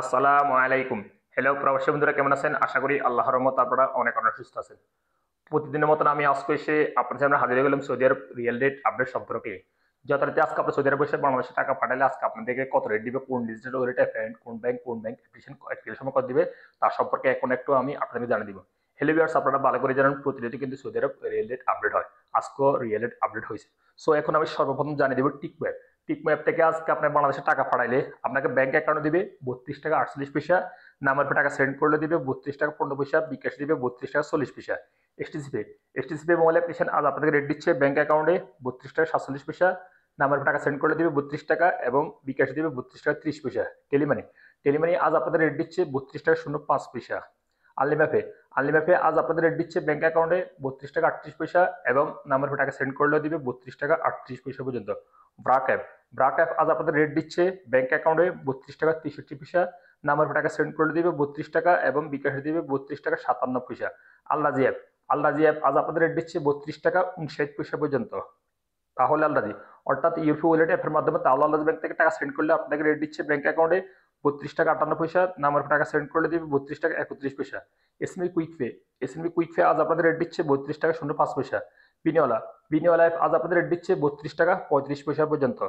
আসসালামু আলাইকুম। হ্যালো প্রবাসী বন্ধুরা, কেমন আছেন? আশা করি আল্লাহর রহমতে আপনারা অনেক অনেক সুস্থ আছেন। প্রতিদিনের মতন আমি আজকে এসে আপনার সামনে হাজির হয়ে গেলাম সৌদি আরব রিয়েল রেট আপডেট সম্পর্কে। যথারীতি আজকে আপনার সৌদি আরব বসে বাংলাদেশে টাকা পাঠালে আজকে আপনাদেরকে কত রেট দিবে, কোন ডিজিটাল ওয়ালেট অ্যাপ্লিকেশন, কোন ব্যাংক অ্যাপ্লিকেশন কত দিবে, তার সম্পর্কে এখন একটু আমি আপনাদেরকে জানিয়ে দিব। হ্যালো ভিউয়ার্স, আপনারা ভালো করে জানেন প্রতিনিয়ত কিন্তু সৌদি আরব রিয়েল রেট আপডেট হয়। আজকেও রিয়েল রেট আপডেট হয়েছে। সো এখন আমি সর্বপ্রথম জানিয়ে দিব টিকম্যাপ থেকে আজকে আপনার বাংলাদেশে টাকা পাঠাইলে আপনাকে ব্যাংক অ্যাকাউন্টে দিবে 32 টাকা 48 পয়সা, নাম্বার পে টাকা সেন্ড করলে দিবে 32 টাকা 15 পয়সা, বিকাশ দিবে 32 টাকা 40 পয়সা। এসটিসি পে মোবাইল অ্যাপ্লিকেশন আজ আপনাদের রেট দিচ্ছে ব্যাংক অ্যাকাউন্টে 32 টাকা 47 পয়সা, নাম্বার পে টাকা সেন্ড করলে দিবে 32 টাকা এবং বিকাশ দিবে 32 টাকা 30 পয়সা। টেলিমানি আজ আপনাদের রেট দিচ্ছে 32 টাকা 05 পয়সা। আনলিম্যাপে আনলিম্যাপে আজ আপনাদের রেট দিচ্ছে ব্যাংক অ্যাকাউন্টে 32 টাকা 38 পয়সা এবং নাম্বার পে টাকা সেন্ড করলে দিবে 32 টাকা 38 পয়সা পর্যন্ত। ব্রাক অ্যাপ আজ আপনাদের রেট দিচ্ছে ব্যাংক অ্যাকাউন্টে 32 টাকা 63 পয়সা, নাম্বার টাকা সেন্ড করে দিবে 32 টাকা এবং বিকাশে দিবে 32 টাকা 57 পয়সা। আল্লাজি অ্যাপ আজ আপনাদের রেট দিচ্ছে 32 টাকা 59 পয়সা পর্যন্ত। তাহলে আল্লাজি অর্থাৎ ইউপি ওয়ালেট অ্যাপের মাধ্যমে তাহলে আল্লাজি ব্যাংক থেকে টাকা সেন্ড করলে আপনাকে রেট দিচ্ছে ব্যাংক অ্যাকাউন্টে 32 টাকা 58 পয়সা, নাম্বার টাকা সেন্ড করলে দিবে 32 টাকা 31 পয়সা। এসএমবি কুইক পে আজ আপনাদের রেট দিচ্ছে 32 টাকা 05 পয়সা। বিনিওয়ালা অ্যাপ আজ আপনাদের রেট দিচ্ছে 32 টাকা 35 পয়সা পর্যন্ত।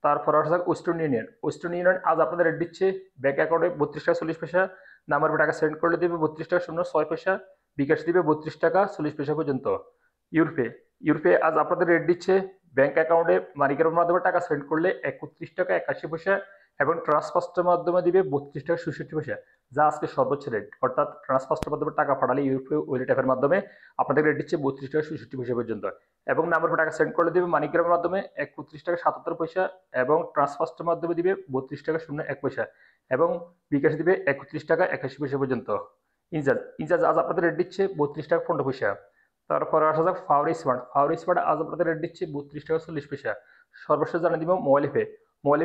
তারপর আসা ওয়েস্টার্ন ইউনিয়ন আজ আপনাদের রেট দিচ্ছে ব্যাংক অ্যাকাউন্টে 32 টাকা 40 পয়সা, নাম্বার টাকা সেন্ড করলে দিবে 32 টাকা 06 পয়সা, বিকাশ দিবে 32 টাকা 40 পয়সা পর্যন্ত। ইউরোপে ইউরোপে আজ আপনাদের রেট দিচ্ছে ব্যাংক অ্যাকাউন্টে মানিকের মাধ্যমে টাকা সেন্ড করলে 31 টাকা 81 পয়সা এবং ট্রান্সফার্সের মাধ্যমে দিবে 32 টাকা 67 পয়সা, যা আজকে সর্বোচ্চ রেট। অর্থাৎ ট্রান্সফার্সের মাধ্যমে টাকা পাঠালে ইউরোপীয় ওয়ালেট অ্যাপের মাধ্যমে আপনাদের রেট দিচ্ছে 32 টাকা 67 পয়সা পর্যন্ত এবং নাম্বার টাকা সেন্ড করলে দিবে মানিকের মাধ্যমে 31 টাকা 77 পয়সা এবং ট্রান্সফার্সের মাধ্যমে দিবে 32 টাকা 01 পয়সা এবং বিকাশ দিবে 31 টাকা 81 পয়সা পর্যন্ত। ইনচার্জ আজ আপনাদের রেট দিচ্ছে 32 টাকা 15 পয়সা। তারপর আসা যাক ফাওরি স্মার্ট আজ আপনাদের রেট দিচ্ছে 32 টাকা 40 পয়সা। সর্বশেষ জানিয়ে দিব মোবাইল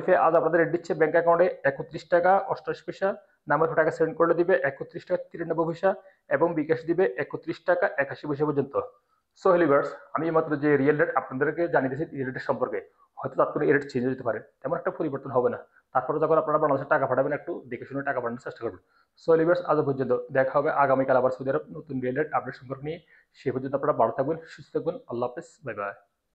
পে আজ আপনাদের রেট দিচ্ছে ব্যাংক অ্যাকাউন্টে 31 টাকা 88 পয়সা, নাম্বার টাকা সেন্ড করলে দিবে 31 টাকা 93 পয়সা এবং বিকাশ দিবে 31 টাকা 81 পয়সা পর্যন্ত। সো হেলিভার্স, আমি মাত্র যে রিয়েল রেট আপনাদেরকে জানিয়ে দিয়েছি রিয়েল রেটের সম্পর্কে, হয়তো তাৎক্ষণিক এই রেট চেঞ্জ হতে পারে, তেমন একটা পরিবর্তন হবে না। তারপরে যখন আপনারা বাংলাদেশে টাকা পাঠাবেন একটু দেখে শুনে টাকা পাঠানোর চেষ্টা করবেন। সো হেলিভার্স, আজ পর্যন্ত দেখা হবে আগামীকাল আবার সৌদি আরব নতুন রিয়েল রেট আপডেট সম্পর্ক নিয়ে। সে পর্যন্ত আপনারা ভালো থাকবেন, সুস্থ থাকবেন। আল্লাহ হাফেজ, বাই বাই।